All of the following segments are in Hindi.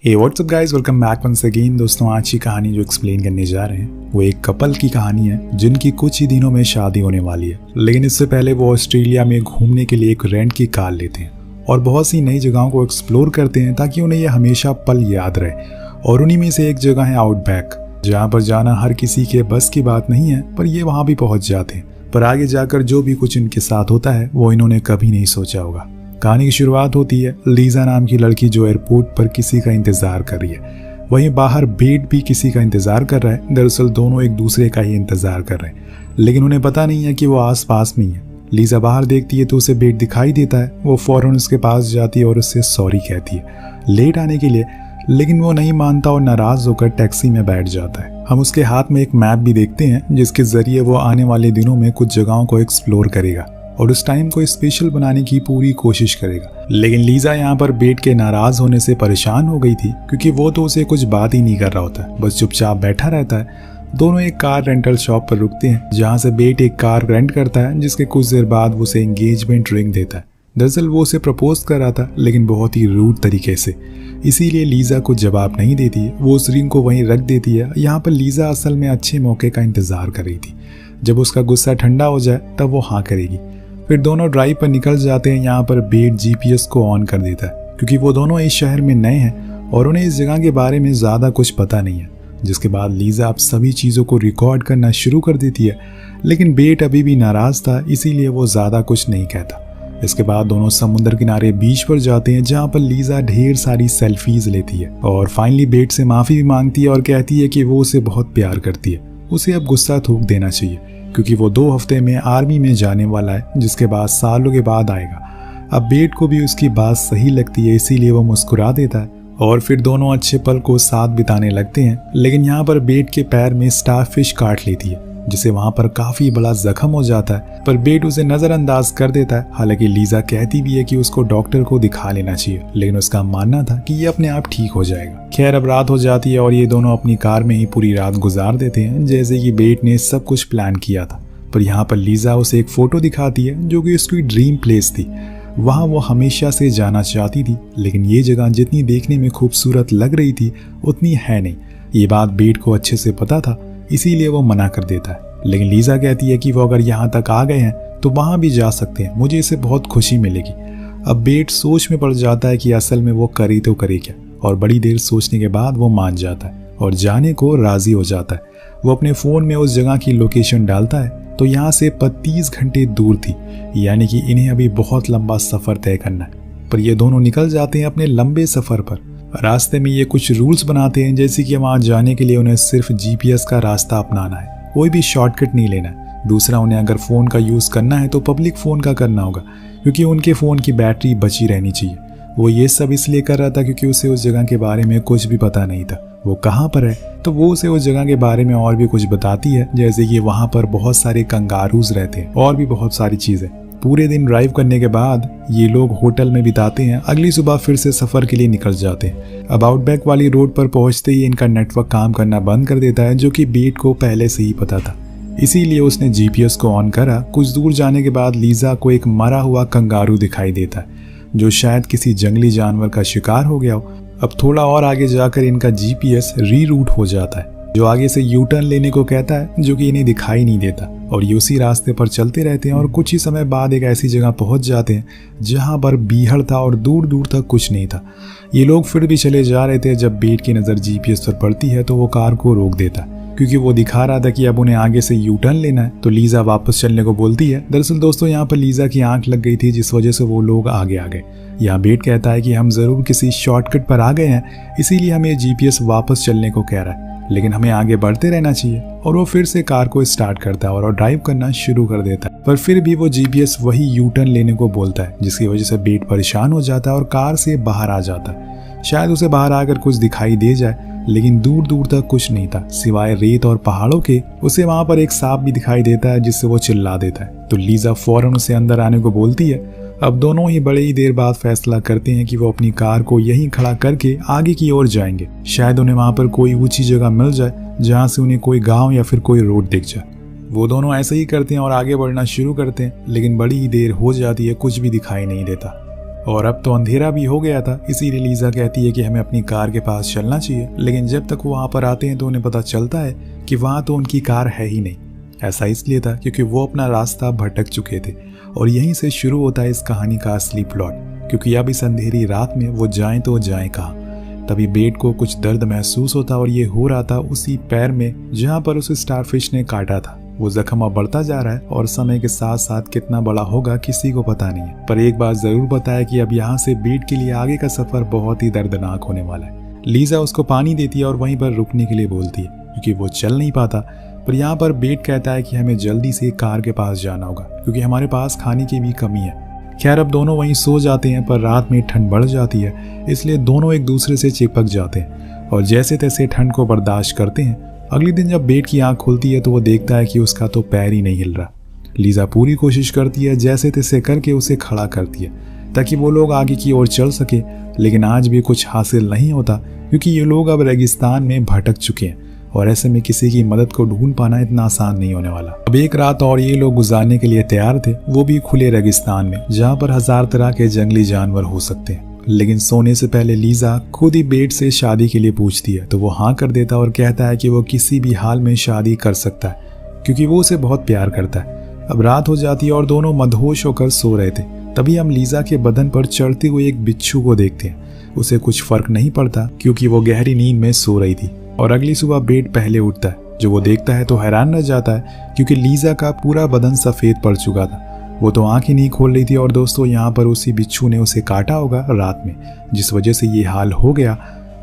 हे what's up guys, welcome back once again. दोस्तों, आज की कहानी जो एक्सप्लेन करने जा रहे हैं वो एक कपल की कहानी है जिनकी कुछ ही दिनों में शादी होने वाली है। लेकिन इससे पहले वो ऑस्ट्रेलिया में घूमने के लिए एक रेंट की कार लेते हैं और बहुत सी नई जगहों को एक्सप्लोर करते हैं ताकि उन्हें यह हमेशा पल याद रहे। और उन्हीं में से एक जगह है आउटबैक, जहाँ पर जाना हर किसी के बस की बात नहीं है, पर ये वहाँ भी पहुँच जाते हैं। पर आगे जाकर जो भी कुछ इनके साथ होता है वो इन्होंने कभी नहीं सोचा होगा। कहानी की शुरुआत होती है लीजा नाम की लड़की जो एयरपोर्ट पर किसी का इंतजार कर रही है। वहीं बाहर बेट भी किसी का इंतजार कर रहा है। दरअसल दोनों एक दूसरे का ही इंतजार कर रहे हैं, लेकिन उन्हें पता नहीं है कि वो आस पास में ही है। लीजा बाहर देखती है तो उसे बेट दिखाई देता है। वो फौरन उसके पास जाती है और उससे सॉरी कहती है लेट आने के लिए, लेकिन वो नहीं मानता और नाराज होकर टैक्सी में बैठ जाता है। हम उसके हाथ में एक मैप भी देखते हैं जिसके जरिए वो आने वाले दिनों में कुछ जगहों को एक्सप्लोर करेगा और उस टाइम को स्पेशल बनाने की पूरी कोशिश करेगा। लेकिन लीजा यहाँ पर बेट के नाराज होने से परेशान हो गई थी, क्योंकि वो तो उसे कुछ बात ही नहीं कर रहा होता, बस चुपचाप बैठा रहता है। दोनों एक कार रेंटल शॉप पर रुकते हैं जहाँ से बेट एक कार रेंट करता है, जिसके कुछ देर बाद वो उसे एंगेजमेंट रिंग देता है। दरअसल वो उसे प्रपोज कर रहा था, लेकिन बहुत ही रूड तरीके से, इसीलिए लीजा को जवाब नहीं देती है। वो उस रिंग को वहीं रख देती है। यहाँ पर लीजा असल में अच्छे मौके का इंतजार कर रही थी। जब उसका गुस्सा ठंडा हो जाए तब वो हाँ करेगी। फिर दोनों ड्राइव पर निकल जाते हैं। यहाँ पर बेट जीपीएस को ऑन कर देता है, क्योंकि वो दोनों इस शहर में नए हैं और उन्हें इस जगह के बारे में ज़्यादा कुछ पता नहीं है। जिसके बाद लीजा अब सभी चीज़ों को रिकॉर्ड करना शुरू कर देती है, लेकिन बेट अभी भी नाराज़ था, इसीलिए वो ज़्यादा कुछ नहीं कहता। इसके बाद दोनों समुद्र किनारे बीच पर जाते हैं, जहाँ पर लीजा ढेर सारी सेल्फीज लेती है और फाइनली बेट से माफ़ी भी मांगती है और कहती है कि वो उसे बहुत प्यार करती है। उसे अब गुस्सा थूक देना चाहिए, क्योंकि वो 2 हफ्ते में आर्मी में जाने वाला है, जिसके बाद सालों के बाद आएगा। अब बेट को भी उसकी बात सही लगती है, इसीलिए वो मुस्कुरा देता है और फिर दोनों अच्छे पल को साथ बिताने लगते हैं। लेकिन यहाँ पर बेट के पैर में स्टारफिश काट लेती है, जिसे वहाँ पर काफ़ी बड़ा जख्म हो जाता है, पर बेट उसे नज़रअंदाज कर देता है। हालांकि लीजा कहती भी है कि उसको डॉक्टर को दिखा लेना चाहिए, लेकिन उसका मानना था कि ये अपने आप ठीक हो जाएगा। खैर, अब रात हो जाती है और ये दोनों अपनी कार में ही पूरी रात गुजार देते हैं, जैसे कि बेट ने सब कुछ प्लान किया था। पर यहाँ पर लीजा उसे एक फ़ोटो दिखाती है जो कि उसकी ड्रीम प्लेस थी। वहाँ वो हमेशा से जाना चाहती थी, लेकिन ये जगह जितनी देखने में खूबसूरत लग रही थी उतनी है नहीं। ये बात बेट को अच्छे से पता था, इसीलिए वो मना कर देता है। लेकिन लीजा कहती है कि वो अगर यहाँ तक आ गए हैं तो वहाँ भी जा सकते हैं, मुझे इससे बहुत खुशी मिलेगी। अब बेट सोच में पड़ जाता है कि असल में वो करे तो करे क्या, और बड़ी देर सोचने के बाद वो मान जाता है और जाने को राज़ी हो जाता है। वो अपने फ़ोन में उस जगह की लोकेशन डालता है तो यहाँ से 35 घंटे दूर थी, यानी कि इन्हें अभी बहुत लंबा सफ़र तय करना है। पर ये दोनों निकल जाते हैं अपने लंबे सफ़र पर। रास्ते में ये कुछ रूल्स बनाते हैं, जैसे कि वहाँ जाने के लिए उन्हें सिर्फ जीपीएस का रास्ता अपनाना है, कोई भी शॉर्टकट नहीं लेना है। दूसरा, उन्हें अगर फ़ोन का यूज़ करना है तो पब्लिक फ़ोन का करना होगा, क्योंकि उनके फ़ोन की बैटरी बची रहनी चाहिए। वो ये सब इसलिए कर रहा था क्योंकि उसे उस जगह के बारे में कुछ भी पता नहीं था, वो कहाँ पर है। तो वो उसे उस जगह के बारे में और भी कुछ बताती है, जैसे कि वहाँ पर बहुत सारे कंगारूज रहते हैं और भी बहुत सारी चीज़ें। पूरे दिन ड्राइव करने के बाद ये लोग होटल में बिताते हैं। अगली सुबह फिर से सफ़र के लिए निकल जाते हैं। अब आउटबैक वाली रोड पर पहुंचते ही इनका नेटवर्क काम करना बंद कर देता है, जो कि बेट को पहले से ही पता था, इसीलिए उसने जीपीएस को ऑन करा। कुछ दूर जाने के बाद लीजा को एक मरा हुआ कंगारू दिखाई देता है, जो शायद किसी जंगली जानवर का शिकार हो गया हो। अब थोड़ा और आगे जाकर इनका जीपीएस रीरूट हो जाता है, जो आगे से यू टर्न लेने को कहता है, जो कि इन्हें दिखाई नहीं देता, और ये उसी रास्ते पर चलते रहते हैं और कुछ ही समय बाद एक ऐसी जगह पहुंच जाते हैं जहां पर बीहड़ था और दूर दूर तक कुछ नहीं था। ये लोग फिर भी चले जा रहे थे। जब बेट की नज़र जीपीएस पर पड़ती है तो वो कार को रोक देता है, क्योंकि वो दिखा रहा था कि अब उन्हें आगे से यू टर्न लेना है। तो लीजा वापस चलने को बोलती है। दरअसल दोस्तों, यहाँ पर लीजा की आंख लग गई थी, जिस वजह से वो लोग आगे आ गए। यहाँ बेट कहता है कि हम ज़रूर किसी शॉर्टकट पर आ गए हैं, इसीलिए हमें जीपीएस वापस चलने को कह रहा है, लेकिन हमें आगे बढ़ते रहना चाहिए। और वो फिर से कार को स्टार्ट करता है और ड्राइव करना शुरू कर देता है, पर फिर भी वो जीपीएस वही यू टर्न लेने को बोलता है, जिसकी वजह से बेट परेशान हो जाता है और कार से बाहर आ जाता है। शायद उसे बाहर आकर कुछ दिखाई दे जाए, लेकिन दूर दूर तक कुछ नहीं था सिवाय रेत और पहाड़ों के। उसे वहाँ पर एक सांप भी दिखाई देता है, जिससे वो चिल्ला देता है। तो लीजा फौरन उसे अंदर आने को बोलती है। अब दोनों ही बड़े ही देर बाद फैसला करते हैं कि वो अपनी कार को यहीं खड़ा करके आगे की ओर जाएंगे। शायद उन्हें वहाँ पर कोई ऊंची जगह मिल जाए जहाँ से उन्हें कोई गांव या फिर कोई रोड दिख जाए। वो दोनों ऐसे ही करते हैं और आगे बढ़ना शुरू करते हैं, लेकिन बड़ी ही देर हो जाती है, कुछ भी दिखाई नहीं देता। और अब तो अंधेरा भी हो गया था, इसीलिए लीजा कहती है कि हमें अपनी कार के पास चलना चाहिए। लेकिन जब तक वो वहाँ पर आते हैं तो उन्हें पता चलता है कि वहाँ तो उनकी कार है ही नहीं। ऐसा इसलिए था क्योंकि वो अपना रास्ता भटक चुके थे। और यहीं से शुरू होता है इस कहानी का असली प्लॉट, क्योंकि अब इस अंधेरी रात में वो जाएं तो जाएं कहाँ। तभी बेट को कुछ दर्द महसूस होता और ये हो रहा था उसी पैर में जहाँ पर उसे स्टारफिश ने काटा था। वो जख्म अब बढ़ता जा रहा है और समय के साथ साथ कितना बड़ा होगा किसी को पता नहीं है। पर एक बात जरूर पता है कि अब यहाँ से बेट के लिए आगे का सफर बहुत ही दर्दनाक होने वाला है। लीजा उसको पानी देती है और वहीं पर रुकने के लिए बोलती है क्योंकि वो चल नहीं पाता। पर यहाँ पर बेट कहता है कि हमें जल्दी से कार के पास जाना होगा क्योंकि हमारे पास खाने की भी कमी है। खैर अब दोनों वहीं सो जाते हैं, पर रात में ठंड बढ़ जाती है, इसलिए दोनों एक दूसरे से चिपक जाते हैं और जैसे तैसे ठंड को बर्दाश्त करते हैं। अगले दिन जब बेट की आंख खुलती है तो वो देखता है कि उसका तो पैर ही नहीं हिल रहा। लीजा पूरी कोशिश करती है, जैसे तैसे करके उसे खड़ा करती है ताकि वो लोग आगे की ओर चल सके, लेकिन आज भी कुछ हासिल नहीं होता क्योंकि ये लोग अब रेगिस्तान में भटक चुके हैं और ऐसे में किसी की मदद को ढूंढ पाना इतना आसान नहीं होने वाला। अब एक रात और ये लोग गुजारने के लिए तैयार थे, वो भी खुले रेगिस्तान में जहाँ पर 1000 तरह के जंगली जानवर हो सकते हैं। लेकिन सोने से पहले लीजा खुद ही बेट से शादी के लिए पूछती है तो वो हाँ कर देता और कहता है कि वो किसी भी हाल में शादी कर सकता है क्योंकि वो उसे बहुत प्यार करता है। अब रात हो जाती है और दोनों मदहोश होकर सो रहे थे। तभी हम लीजा के बदन पर चढ़ते हुए एक बिच्छू को देखते हैं। उसे कुछ फर्क नहीं पड़ता क्योंकि वो गहरी नींद में सो रही थी। और अगली सुबह बेट पहले उठता है। जो वो देखता है तो हैरान रह जाता है क्योंकि लीजा का पूरा बदन सफेद पड़ चुका था। वो तो आंख ही नहीं खोल रही थी और दोस्तों यहाँ पर उसी बिच्छू ने उसे काटा होगा रात में, जिस वजह से ये हाल हो गया।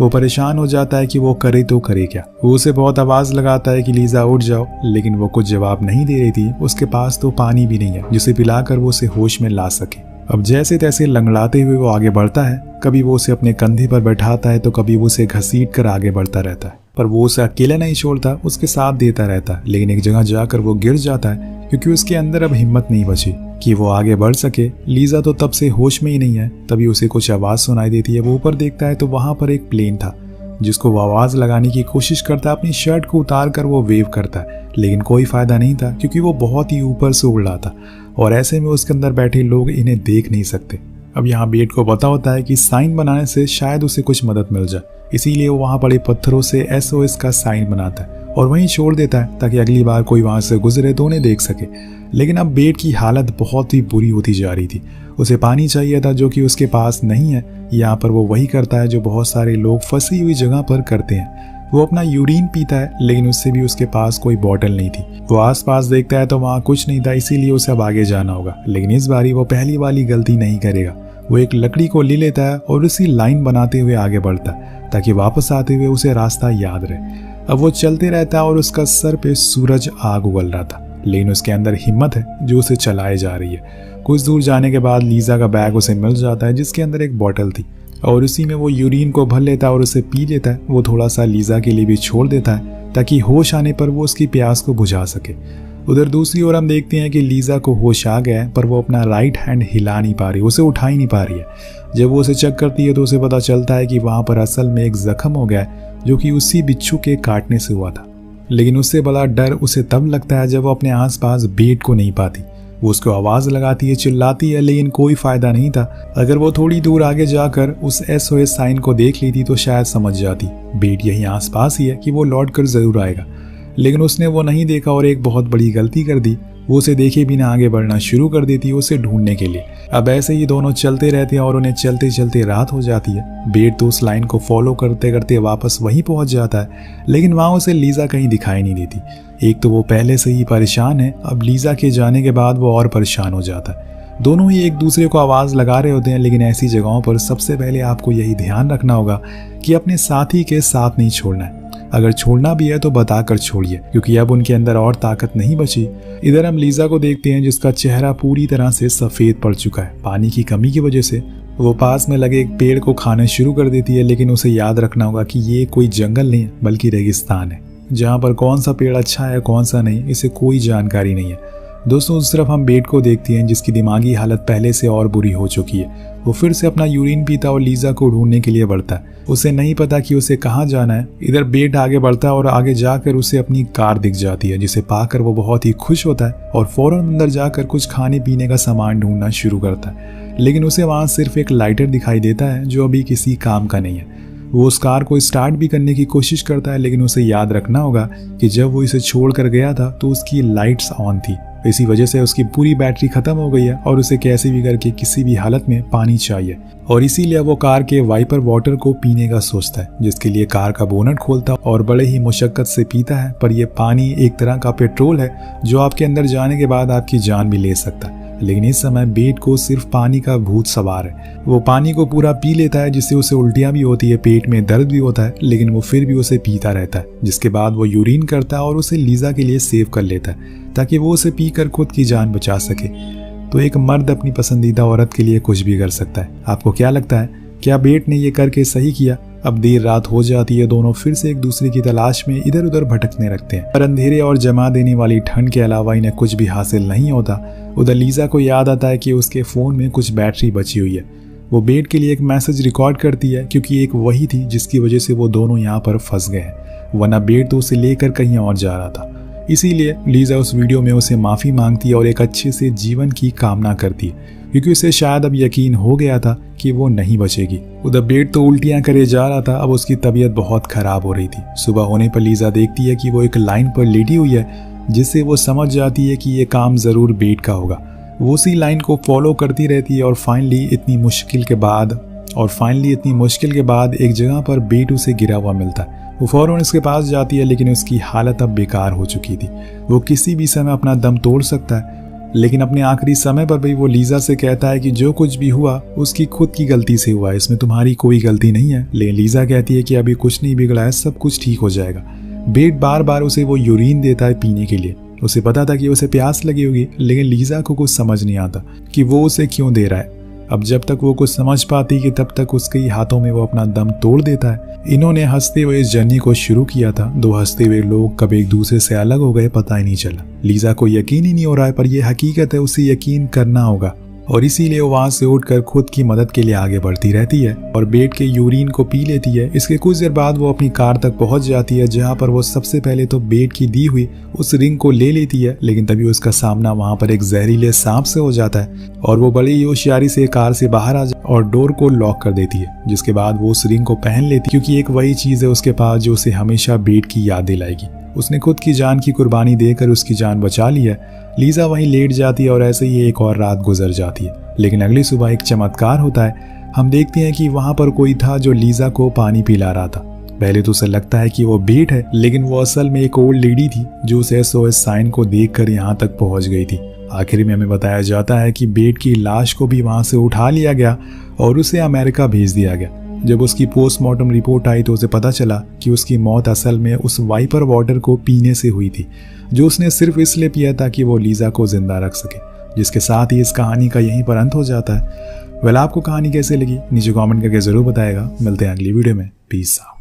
वो परेशान हो जाता है कि वो करे तो करे क्या। वो उसे बहुत आवाज लगाता है कि लीजा उठ जाओ, लेकिन वो कुछ जवाब नहीं दे रही थी। उसके पास तो पानी भी नहीं है जिसे पिलाकर वो उसे होश में ला सके। अब जैसे तैसे लंगड़ाते हुए वो आगे बढ़ता है। कभी वो उसे अपने कंधे पर बैठाता है तो कभी वो उसे घसीट कर आगे बढ़ता रहता है। पर वो उसे अकेले नहीं छोड़ता, उसके साथ देता रहता है। लेकिन एक जगह जाकर वो गिर जाता है क्योंकि उसके अंदर अब हिम्मत नहीं बची कि वो आगे बढ़ सके। लीजा तो तब से होश में ही नहीं है। तभी उसे कुछ आवाज सुनाई देती है। वो ऊपर देखता है तो वहां पर एक प्लेन था जिसको वो आवाज लगाने की कोशिश करता है। अपनी शर्ट को उतार कर वो वेव करता है, लेकिन कोई फायदा नहीं था क्योंकि वो बहुत ही ऊपर से उड़ रहा था और ऐसे में उसके अंदर बैठे लोग इन्हें देख नहीं सकते। अब यहाँ बेट को पता होता है कि साइन बनाने से शायद उसे कुछ मदद मिल जाए, इसीलिए वो वहाँ पड़े पत्थरों से SOS का साइन बनाता है और वहीं छोड़ देता है ताकि अगली बार कोई वहाँ से गुजरे तो उन्हें देख सके। लेकिन अब बेट की हालत बहुत ही बुरी होती जा रही थी। उसे पानी चाहिए था जो कि उसके पास नहीं है। यहाँ पर वो वही करता है जो बहुत सारे लोग फंसी हुई जगह पर करते हैं। वो अपना यूरिन पीता है, लेकिन उससे भी उसके पास कोई बॉटल नहीं थी। वो आसपास देखता है तो वहाँ कुछ नहीं था, इसीलिए उसे अब आगे जाना होगा। लेकिन इस बारी वो पहली वाली गलती नहीं करेगा। वो एक लकड़ी को ले लेता है और उसी लाइन बनाते हुए आगे बढ़ता है ताकि वापस आते हुए उसे रास्ता याद रहे। अब वो चलते रहता है और उसका सर पे सूरज आग उगल रहा था, लेकिन उसके अंदर हिम्मत है जो उसे चलाए जा रही है। कुछ दूर जाने के बाद लीजा का बैग उसे मिल जाता है जिसके अंदर एक बॉटल थी और उसी में वो यूरिन को भर लेता है और उसे पी लेता है। वो थोड़ा सा लीजा के लिए भी छोड़ देता है ताकि होश आने पर वो उसकी प्यास को बुझा सके। उधर दूसरी ओर हम देखते हैं कि लीजा को होश आ गया है, पर वो अपना राइट हैंड हिला नहीं पा रही, उसे उठा ही नहीं पा रही है। जब वो उसे चेक करती है तो उसे पता चलता है कि वहां पर असल में एक जख्म हो गया है जो कि उसी बिच्छू के काटने से हुआ था। लेकिन उससे बड़ा डर उसे तब लगता है जब वो अपने आसपास बेट को नहीं पाती। वो उसको आवाज लगाती है, चिल्लाती है, लेकिन कोई फायदा नहीं था। अगर वो थोड़ी दूर आगे जाकर उस SOS साइन को देख लेती तो शायद समझ जाती बेट यहीं आसपास ही है कि वो लौट कर जरूर आएगा। लेकिन उसने वो नहीं देखा और एक बहुत बड़ी गलती कर दी। वो उसे देखे बिना आगे बढ़ना शुरू कर देती उसे ढूंढने के लिए। अब ऐसे ही दोनों चलते रहते हैं और उन्हें चलते चलते रात हो जाती है। बेट तो उस लाइन को फॉलो करते करते वापस वहीं पहुंच जाता है, लेकिन वहां उसे लीजा कहीं दिखाई नहीं देती। एक तो वो पहले से ही परेशान है, अब लीजा के जाने के बाद वो और परेशान हो जाता है। दोनों ही एक दूसरे को आवाज लगा रहे होते हैं, लेकिन ऐसी जगहों पर सबसे पहले आपको यही ध्यान रखना होगा कि अपने साथी के साथ नहीं छोड़ना है। अगर छोड़ना भी है तो बताकर छोड़िए, क्योंकि अब उनके अंदर और ताकत नहीं बची। इधर हम लीजा को देखते हैं जिसका चेहरा पूरी तरह से सफेद पड़ चुका है पानी की कमी की वजह से। वो पास में लगे एक पेड़ को खाना शुरू कर देती है, लेकिन उसे याद रखना होगा कि ये कोई जंगल नहीं है बल्कि रेगिस्तान है, जहाँ पर कौन सा पेड़ अच्छा है कौन सा नहीं इसे कोई जानकारी नहीं है। दोस्तों उस तरफ हम बेट को देखते हैं जिसकी दिमागी हालत पहले से और बुरी हो चुकी है। वो फिर से अपना यूरिन पीता और लीजा को ढूंढने के लिए बढ़ता है। उसे नहीं पता कि उसे कहाँ जाना है। इधर बेट आगे बढ़ता है और आगे जाकर उसे अपनी कार दिख जाती है, जिसे पाकर वो बहुत ही खुश होता है और फौरन अंदर जाकर कुछ खाने पीने का सामान ढूंढना शुरू करता है। लेकिन उसे वहाँ सिर्फ एक लाइटर दिखाई देता है जो अभी किसी काम का नहीं है। वो उस कार को स्टार्ट भी करने की कोशिश करता है, लेकिन उसे याद रखना होगा कि जब वो इसे छोड़ कर गया था तो उसकी लाइट्स ऑन थी। इसी वजह से उसकी पूरी बैटरी खत्म हो गई है और उसे कैसे भी करके किसी भी हालत में पानी चाहिए, और इसीलिए वो कार के वाइपर वाटर को पीने का सोचता है, जिसके लिए कार का बोनट खोलता और बड़े ही मुशक्कत से पीता है। पर यह पानी एक तरह का पेट्रोल है जो आपके अंदर जाने के बाद आपकी जान भी ले सकता है। लेकिन इस समय बेट को सिर्फ पानी का भूत सवार है। वो पानी को पूरा पी लेता है, जिससे उसे उल्टियां भी होती है, पेट में दर्द भी होता है, लेकिन वो फिर भी उसे पीता रहता है। जिसके बाद वो यूरिन करता है और उसे लीजा के लिए सेव कर लेता है ताकि वो उसे पीकर खुद की जान बचा सके। तो एक मर्द अपनी पसंदीदा औरत के लिए कुछ भी कर सकता है। आपको क्या लगता है, क्या बेट ने ये करके सही किया? अब देर रात हो जाती है, दोनों फिर से एक दूसरे की तलाश में इधर उधर भटकने लगते हैं। पर अंधेरे और जमा देने वाली ठंड के अलावा इन्हें कुछ भी हासिल नहीं होता। उधर लीजा को याद आता है कि उसके फ़ोन में कुछ बैटरी बची हुई है। वो बेट के लिए एक मैसेज रिकॉर्ड करती है, क्योंकि एक वही थी जिसकी वजह से वो दोनों यहाँ पर फंस गए हैं, वरना बेट तो उसे लेकर कहीं और जा रहा था। इसीलिए लीजा उस वीडियो में उसे माफ़ी मांगती है और एक अच्छे से जीवन की कामना करती है, क्योंकि उसे शायद अब यकीन हो गया था कि वो नहीं बचेगी। उधर बेट तो उल्टियां करे जा रहा था। अब उसकी तबीयत बहुत खराब हो रही थी। सुबह होने पर लीजा देखती है कि वो एक लाइन पर लेटी हुई है, जिससे वो समझ जाती है कि ये काम ज़रूर बेट का होगा। वो उसी लाइन को फॉलो करती रहती है और फाइनली इतनी मुश्किल के बाद एक जगह पर बेट उसे गिरा हुआ मिलता है। वो फौरन उसके पास जाती है, लेकिन उसकी हालत अब बेकार हो चुकी थी। वो किसी भी समय अपना दम तोड़ सकता है, लेकिन अपने आखिरी समय पर भी वो लीजा से कहता है कि जो कुछ भी हुआ उसकी खुद की गलती से हुआ है, इसमें तुम्हारी कोई गलती नहीं है। लेकिन लीजा कहती है कि अभी कुछ नहीं बिगड़ा है, सब कुछ ठीक हो जाएगा। बेट बार बार उसे वो यूरिन देता है पीने के लिए। उसे पता था कि उसे प्यास लगी होगी, लेकिन लीजा को कुछ समझ नहीं आता कि वो उसे क्यों दे रहा है। अब जब तक वो कुछ समझ पाती कि तब तक उसके हाथों में वो अपना दम तोड़ देता है। इन्होंने हंसते हुए इस जर्नी को शुरू किया था। दो हंसते हुए लोग कब एक दूसरे से अलग हो गए पता ही नहीं चला। लीजा को यकीन ही नहीं हो रहा है, पर यह हकीकत है, उसे यकीन करना होगा, और इसीलिए वो वहाँ से उठकर खुद की मदद के लिए आगे बढ़ती रहती है और बेट के यूरिन को पी लेती है। इसके कुछ देर बाद वो अपनी कार तक पहुंच जाती है, जहाँ पर वो सबसे पहले तो बेट की दी हुई उस रिंग को ले लेती है, लेकिन तभी उसका सामना वहाँ पर एक जहरीले सांप से हो जाता है और वो बड़ी ही होशियारी से कार से बाहर आ जाती और डोर को लॉक कर देती है। जिसके बाद वो उस रिंग को पहन लेती, क्योंकि एक वही चीज़ है उसके पास जो उसे हमेशा बेट की याद दिलाएगी। उसने खुद की जान की कुर्बानी देकर उसकी जान बचा ली है। लीजा वहीं लेट जाती है और ऐसे ही एक और रात गुजर जाती है। लेकिन अगली सुबह एक चमत्कार होता है। हम देखते हैं कि वहाँ पर कोई था जो लीजा को पानी पिला रहा था। पहले तो उसे लगता है कि वो बेट है, लेकिन वो असल में एक ओल्ड लेडी थी जो उस SOS साइन को देखकर यहाँ तक पहुँच गई थी। आखिर में हमें बताया जाता है कि बेट की लाश को भी वहाँ से उठा लिया गया और उसे अमेरिका भेज दिया गया। जब उसकी पोस्टमार्टम रिपोर्ट आई तो उसे पता चला कि उसकी मौत असल में उस वाइपर वाटर को पीने से हुई थी, जो उसने सिर्फ इसलिए पिया था कि वो लीजा को जिंदा रख सके। जिसके साथ ही इस कहानी का यहीं पर अंत हो जाता है। आपको कहानी कैसे लगी नीचे कमेंट करके जरूर बताएगा। मिलते हैं अगली वीडियो में। Peace out.